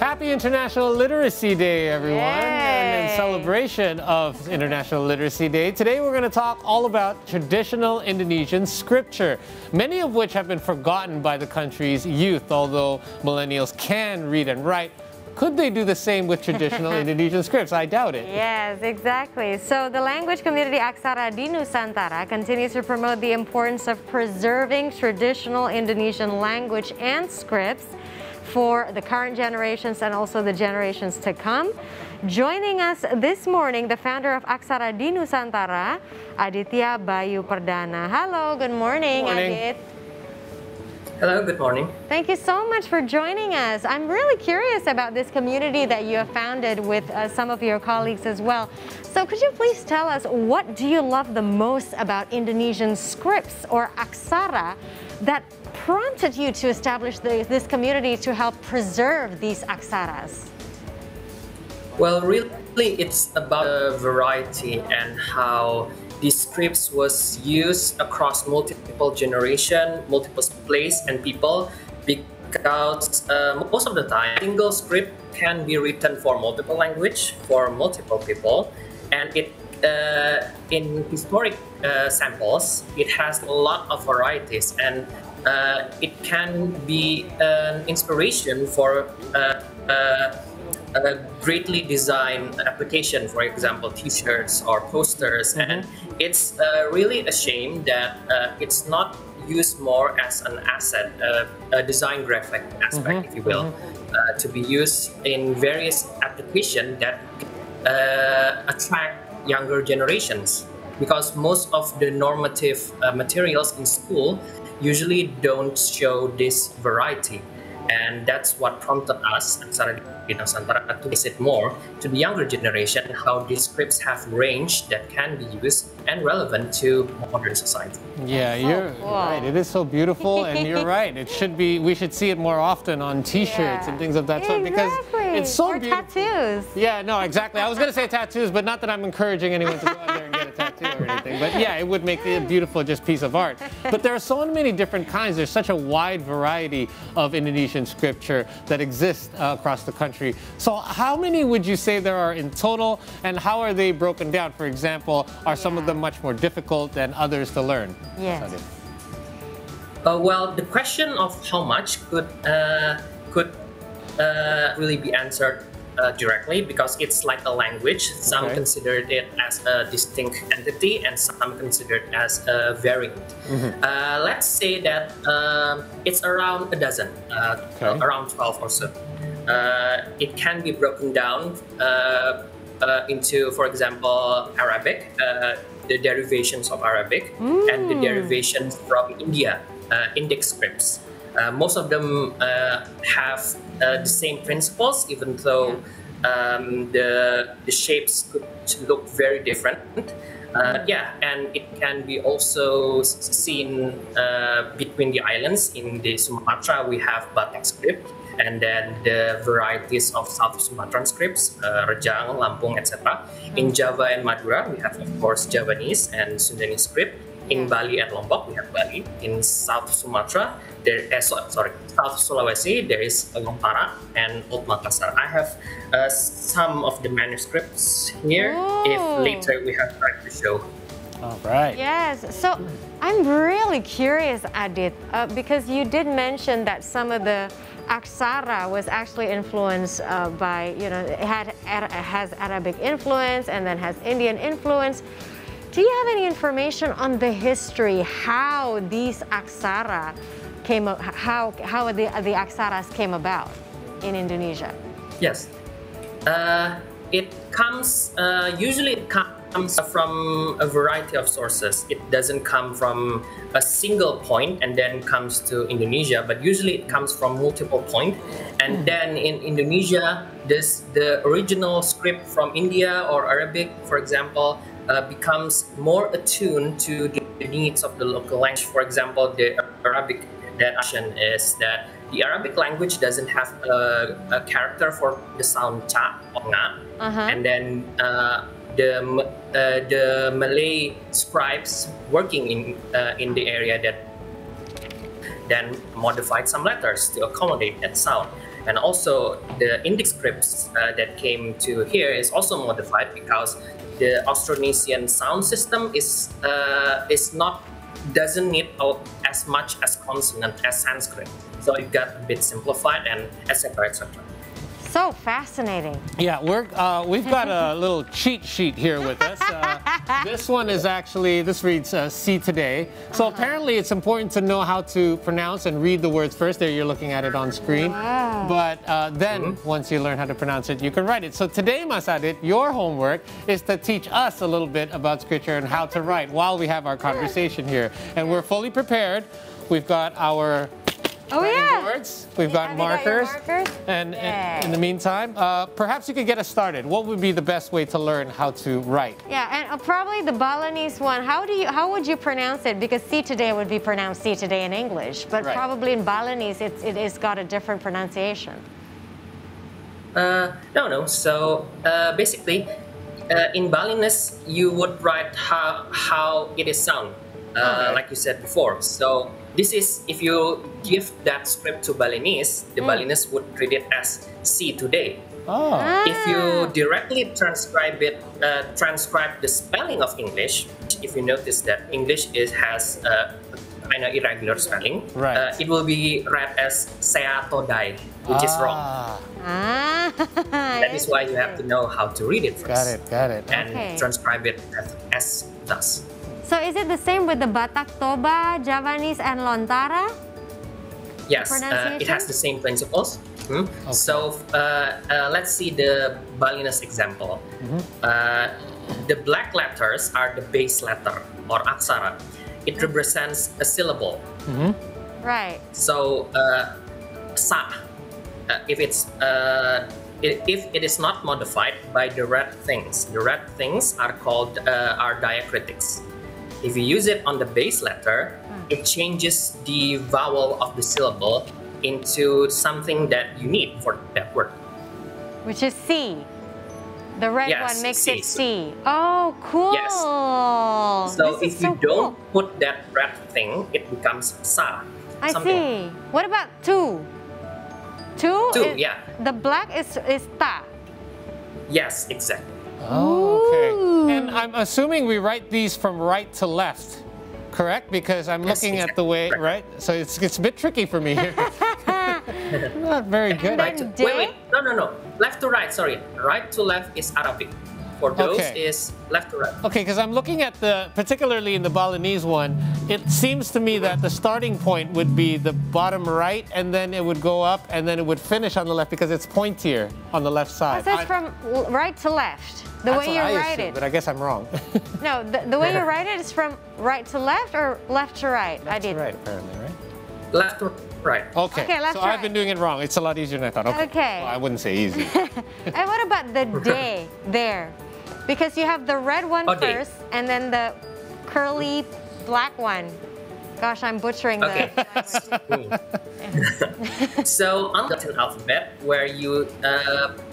Happy International Literacy Day, everyone. Yay. And in celebration of International Literacy Day, today we're going to talk all about traditional Indonesian scripture, many of which have been forgotten by the country's youth, although millennials can read and write. Could they do the same with traditional Indonesian scripts? I doubt it. Yes, exactly. So the language community Aksara di Nusantara continues to promote the importance of preserving traditional Indonesian language and scripts for the current generations and also the generations to come. Joining us this morning, the founder of Aksara di Nusantara, Aditya Bayu Perdana. Hello, good morning, Adit. Hello, good morning. Thank you so much for joining us. I'm really curious about this community that you have founded with some of your colleagues as well. So could you please tell us, what do you love the most about Indonesian scripts or Aksara that prompted you to establish this community to help preserve these Aksaras? Well, really, it's about the variety and how these scripts was used across multiple generation, multiple place and people, because most of the time, a single script can be written for multiple language, for multiple people, and it in historic samples, it has a lot of varieties, and it can be an inspiration for a greatly designed application, for example, t-shirts or posters. And it's really a shame that it's not used more as an asset, a design graphic aspect, if you will, to be used in various applications that attract younger generations. Because most of the normative materials in school usually don't show this variety. And that's what prompted us, Aksara di Nusantara, to visit more to the younger generation, how these scripts have range that can be used and relevant to modern society. Yeah, you're right. It is so beautiful, and you're right. It should be. We should see it more often on T-shirts and things of that sort, because it's so beautiful. Tattoos. Yeah, no, exactly. I was going to say tattoos, but not that I'm encouraging anyone to go out there and get a tattoo or anything. But yeah, it would make it a beautiful just piece of art. But there are so many different kinds. There's such a wide variety of Indonesian scripture that exists across the country. So how many would you say there are in total, and how are they broken down? For example, are some of them much more difficult than others to learn? Yes. Well, the question of how much could really be answered directly, because it's like a language. Some consider it as a distinct entity, and some consider it as a variant. Let's say that it's around a dozen, around 12 or so. It can be broken down into, for example, Arabic, the derivations of Arabic, and the derivations from India, Indic scripts. Most of them have the same principles, even though the shapes could look very different. And it can be also seen between the islands. In the Sumatra, we have Batak script, and then the varieties of South Sumatran scripts, Rejang, Lampung, etc. In Java and Madura, we have, of course, Javanese and Sundanese script. In Bali and Lombok, we have Bali. In South Sumatra, South Sulawesi, there is Lontara and Old Makassar. I have some of the manuscripts here, if later we have time to show. All right. Yes, so I'm really curious, Adit, because you did mention that some of the Aksara was actually influenced by, it has Arabic influence and then has Indian influence. Do you have any information on the history, how these Aksara came up, how the Aksaras came about in Indonesia? Yes, it comes usually it comes from a variety of sources. It doesn't come from a single point and then comes to Indonesia, but usually it comes from multiple points. And then in Indonesia, the original script from India or Arabic, for example, becomes more attuned to the needs of the local language. For example, the Arabic action is that the Arabic language doesn't have a character for the sound cha or nga, and then the Malay scribes working in the area that then modified some letters to accommodate that sound. And also the Indic scripts that came to here is also modified because the Austronesian sound system doesn't need as much as consonant as Sanskrit. So it got a bit simplified and etc. etc. So fascinating. Yeah, we've got a little cheat sheet here with us. This one is actually, this reads See Today. So apparently it's important to know how to pronounce and read the words first. There you're looking at it on screen. Wow. But then once you learn how to pronounce it, you can write it. So today, Mas Adit, your homework is to teach us a little bit about scripture and how to write while we have our conversation here. And we're fully prepared. We've got our boards. We've got markers. And in the meantime, perhaps you could get us started. What would be the best way to learn how to write? Yeah, and probably the Balinese one. How would you pronounce it? Because see today would be pronounced see today in English, but probably in Balinese it's got a different pronunciation. No. So basically, in Balinese you would write how it is sound, like you said before. So this is, if you give that script to Balinese, the Balinese would read it as see today. If you directly transcribe the spelling of English, if you notice that English has kind of irregular spelling, it will be read as sea todai, which is wrong. That is why you have to know how to read it first. Got it. And transcribe it as thus. So is it the same with the Batak Toba, Javanese, and Lontara? Yes, it has the same principles. Okay. So let's see the Balinese example. The black letters are the base letter or aksara. It represents a syllable. Right. So sa, if it is not modified by the red things are called are diacritics. If you use it on the base letter, it changes the vowel of the syllable into something that you need for that word. Which is C. The red one makes C. it C. Oh, cool. Yes. So if you don't put that red thing, it becomes sa. I see. What about two? Two, yeah. The black is ta. Yes, exactly. Oh, okay. And I'm assuming we write these from right to left, correct? Because I'm looking at the way, right? So it's a bit tricky for me here. Not very good. Wait. No. Left to right, sorry. Right to left is Arabic. For those is left to right. Okay, because I'm looking at particularly in the Balinese one, it seems to me that the starting point would be the bottom right, and then it would go up, and then it would finish on the left because it's pointier on the left side. So it's from right to left, the way you write it. But I guess I'm wrong. No, the way you write it is from right to left or left to right? Left to right, apparently, right? Left to right. Okay, left so to right. I've been doing it wrong. It's a lot easier than I thought. Okay. Well, I wouldn't say easy. And what about the day there? Because you have the red one first, and then the curly black one. Gosh, I'm butchering the So on the Latin alphabet, where you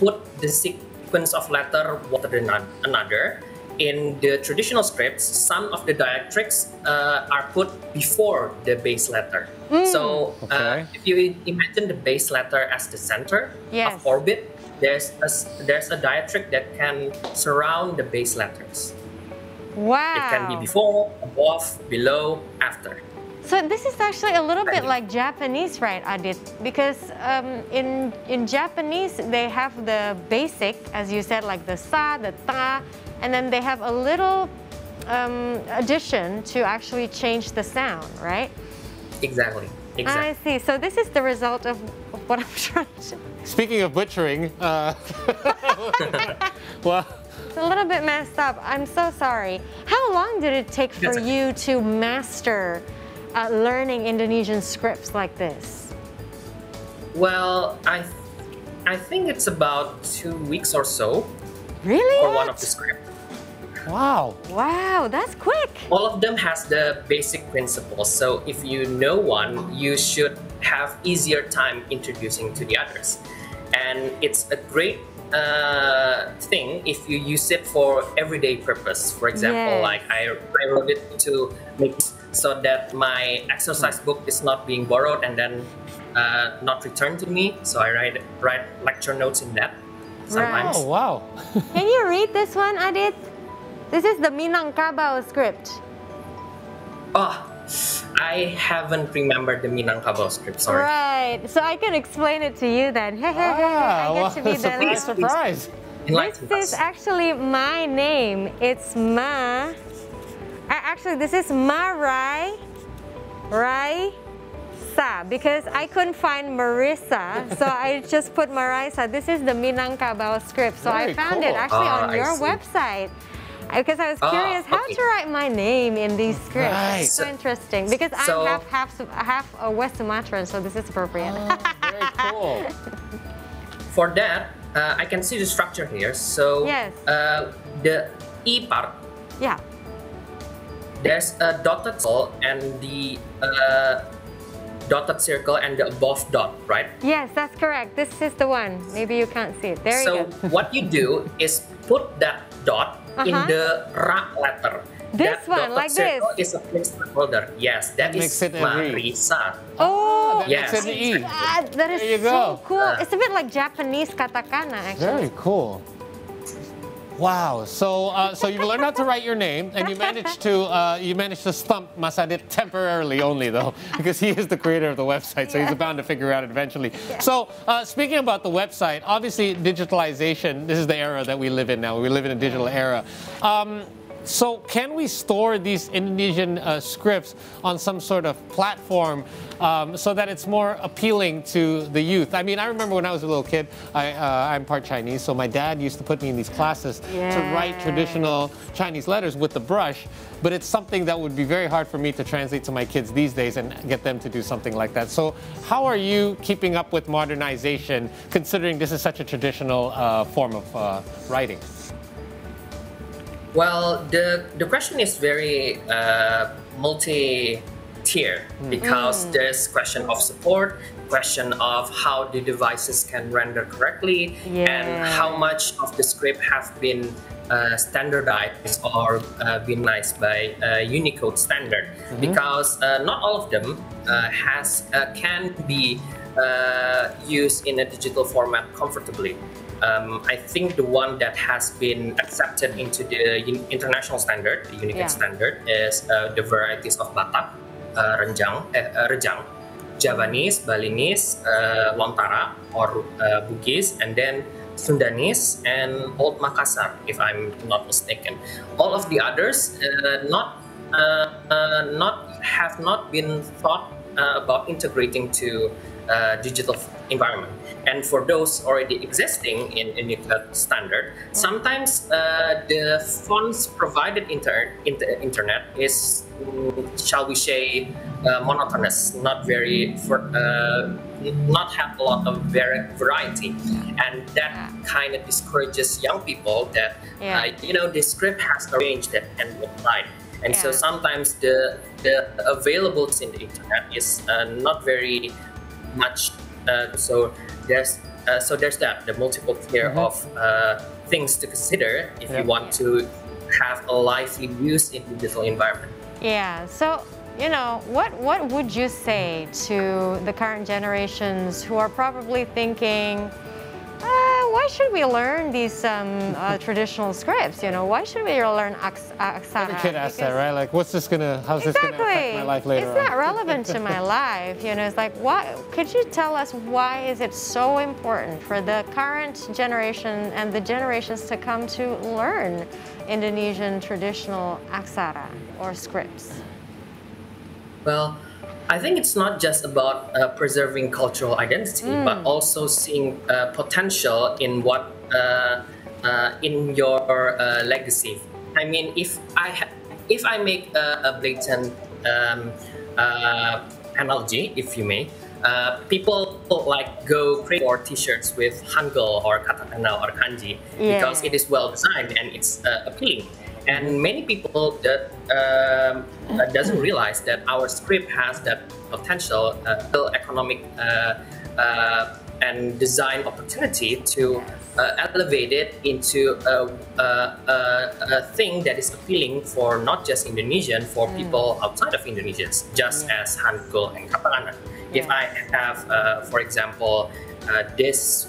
put the sequence of letter one after another, in the traditional scripts, some of the diacritics are put before the base letter. So if you imagine the base letter as the center of orbit, there's a diacritic that can surround the base letters. Wow. It can be before, above, below, after. So this is actually a little bit like Japanese, right, Adit? Because in Japanese, they have the basic, as you said, like the sa, the ta, and then they have a little addition to actually change the sound, right? Exactly. I see. So this is the result of what I'm trying to... Speaking of butchering, well... It's a little bit messed up. I'm so sorry. How long did it take for you to master learning Indonesian scripts like this? Well, I think it's about 2 weeks or so. Really? For one of the scripts. Wow. Wow, that's quick. All of them has the basic principles. So if you know one, you should have easier time introducing to the others. And it's a great thing if you use it for everyday purpose. For example, like I wrote it to make so that my exercise book is not being borrowed and then not returned to me, so I write lecture notes in that sometimes. Oh, wow. Can you read this one, Adit? This is the Minangkabau script. Oh, I haven't remembered the Minangkabau script, sorry. Right, so I can explain it to you then. I get to be the lead. Surprise. This is actually my name. It's actually, this is Marai Raisa, because I couldn't find Marissa, so I just put Maraisa. This is the Minangkabau script. So Very I found cool. it actually on I your see. website. Because I was curious how to write my name in these scripts. Right. It's so interesting. Because So- I'm half a West Sumatran, so this is appropriate. Very cool. For that, I can see the structure here. So Yes. the E part, Yeah. there's a dotted circle and the dotted circle and the above dot, right? Yes, that's correct. This is the one. Maybe you can't see it. There you So go. what you do is put that dot in the Ra letter. This that one, dotted like circle this. is a placeholder. Yes, that makes is it a re. Marisa. Oh, That Yes. makes it an E. that is There you so go. cool. It's a bit like Japanese katakana, actually. Very cool. Wow. So you learned how to write your name, and you managed to stump Mas Adit temporarily only, though, because he is the creator of the website, so he's bound to figure out it eventually. So speaking about the website, obviously digitalization. This is the era that we live in now. We live in a digital era. So can we store these Indonesian scripts on some sort of platform so that it's more appealing to the youth? I mean, I remember when I was a little kid, I'm part Chinese, so my dad used to put me in these classes to write traditional Chinese letters with the brush, but it's something that would be very hard for me to translate to my kids these days and get them to do something like that. So how are you keeping up with modernization, considering this is such a traditional form of writing? Well, the question is very multi-tier because there's question of support, question of how the devices can render correctly, and how much of the script have been standardized or been nice by Unicode standard. Because not all of them can be used in a digital format comfortably. I think the one that has been accepted into the international standard, the Unicode standard, is the varieties of Batak, Rejang, Javanese, Balinese, Lontara, or Bugis, and then Sundanese and Old Makassar, if I'm not mistaken. All of the others have not been thought about integrating to digital environment. And for those already existing in Unicode standard, sometimes the fonts provided in the internet is, shall we say, monotonous, not have a lot of variety, and that kind of discourages young people that the script has a range that can be applied. And so sometimes the available in the internet is not very much. So there's that, the multiple tier of things to consider if you want to have a lively use in the digital environment. Yeah. So what would you say to the current generations who are probably thinking, why should we learn these traditional scripts? Why should we learn Aksara? Every kid asks that, right? Like, how's this gonna affect my life later on? It's not relevant to my life. It's like, could you tell us why is it so important for the current generation and the generations to come to learn Indonesian traditional Aksara or scripts? Well, I think it's not just about preserving cultural identity, but also seeing potential in what in your legacy. I mean, if I make a blatant analogy, if you may, people like go crazy for T-shirts with Hangul or katakana or kanji because it is well designed and it's appealing. And many people that doesn't realize that our script has that potential economic and design opportunity to elevate it into a thing that is appealing for not just Indonesian, for people outside of Indonesia, just as Hangul and katakana. If I have, for example, this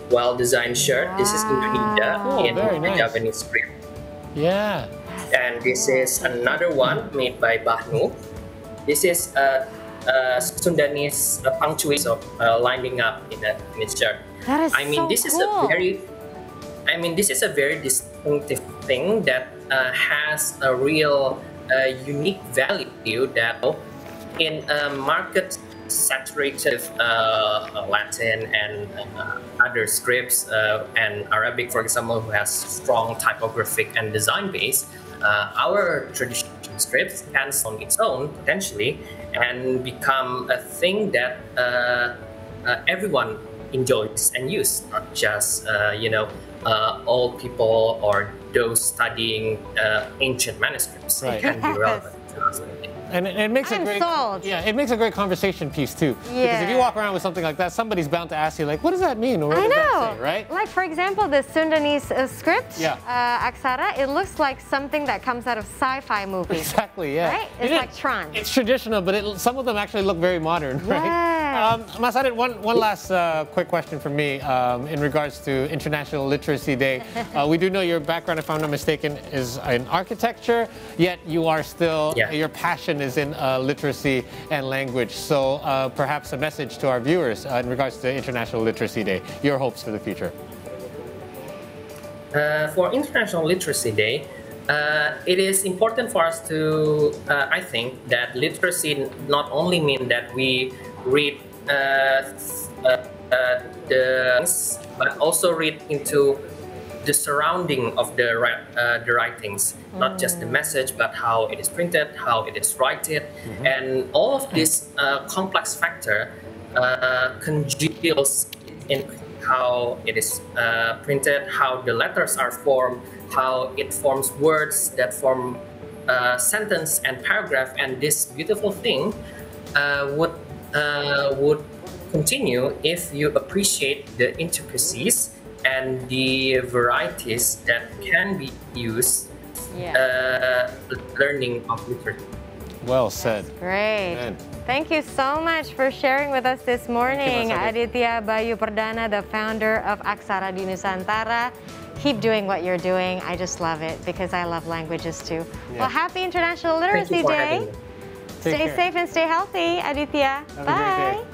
well-designed shirt, this is Indonesia in very the nice. Javanese script. Yeah. And this is another one made by Bahnu. This is Sundanese punctuation of lining up in its shirt. That is this is cool. this is a very distinctive thing that has a real unique value that in a market saturated Latin and other scripts and Arabic, for example, who has strong typographic and design base, our traditional scripts can on its own potentially and become a thing that everyone enjoys and use, not just old people or those studying ancient manuscripts. Right. It can be relevant. And it makes I'm a great sold. it makes a great conversation piece too. Because if you walk around with something like that, somebody's bound to ask you like, what does that mean? Or what I does know. that say, right? Like for example, the Sundanese script, Aksara, it looks like something that comes out of sci-fi movies. Exactly, yeah. Right? It's like Tron. It's traditional, but some of them actually look very modern, right? Yes. Mas Adit, one last quick question from me in regards to International Literacy Day. We do know your background, if I'm not mistaken, is in architecture, yet you are still, your passion is in literacy and language. So perhaps a message to our viewers in regards to International Literacy Day, your hopes for the future. For International Literacy Day, it is important for us to, I think, that literacy not only means that we read the things, but also read into the surrounding of the writings, not just the message, but how it is printed, how it is written, and all of this complex factor congeals in how it is printed, how the letters are formed, how it forms words that form sentence and paragraph, and this beautiful thing would continue if you appreciate the intricacies and the varieties that can be used learning of literature. Well said. Great. Man. Thank you so much for sharing with us this morning, Aditya Bayu Perdana, the founder of Aksara di Nusantara. Keep doing what you're doing. I just love it because I love languages too. Well, happy International Literacy Day. Stay safe and stay healthy, Aditya. Have a great Bye. day.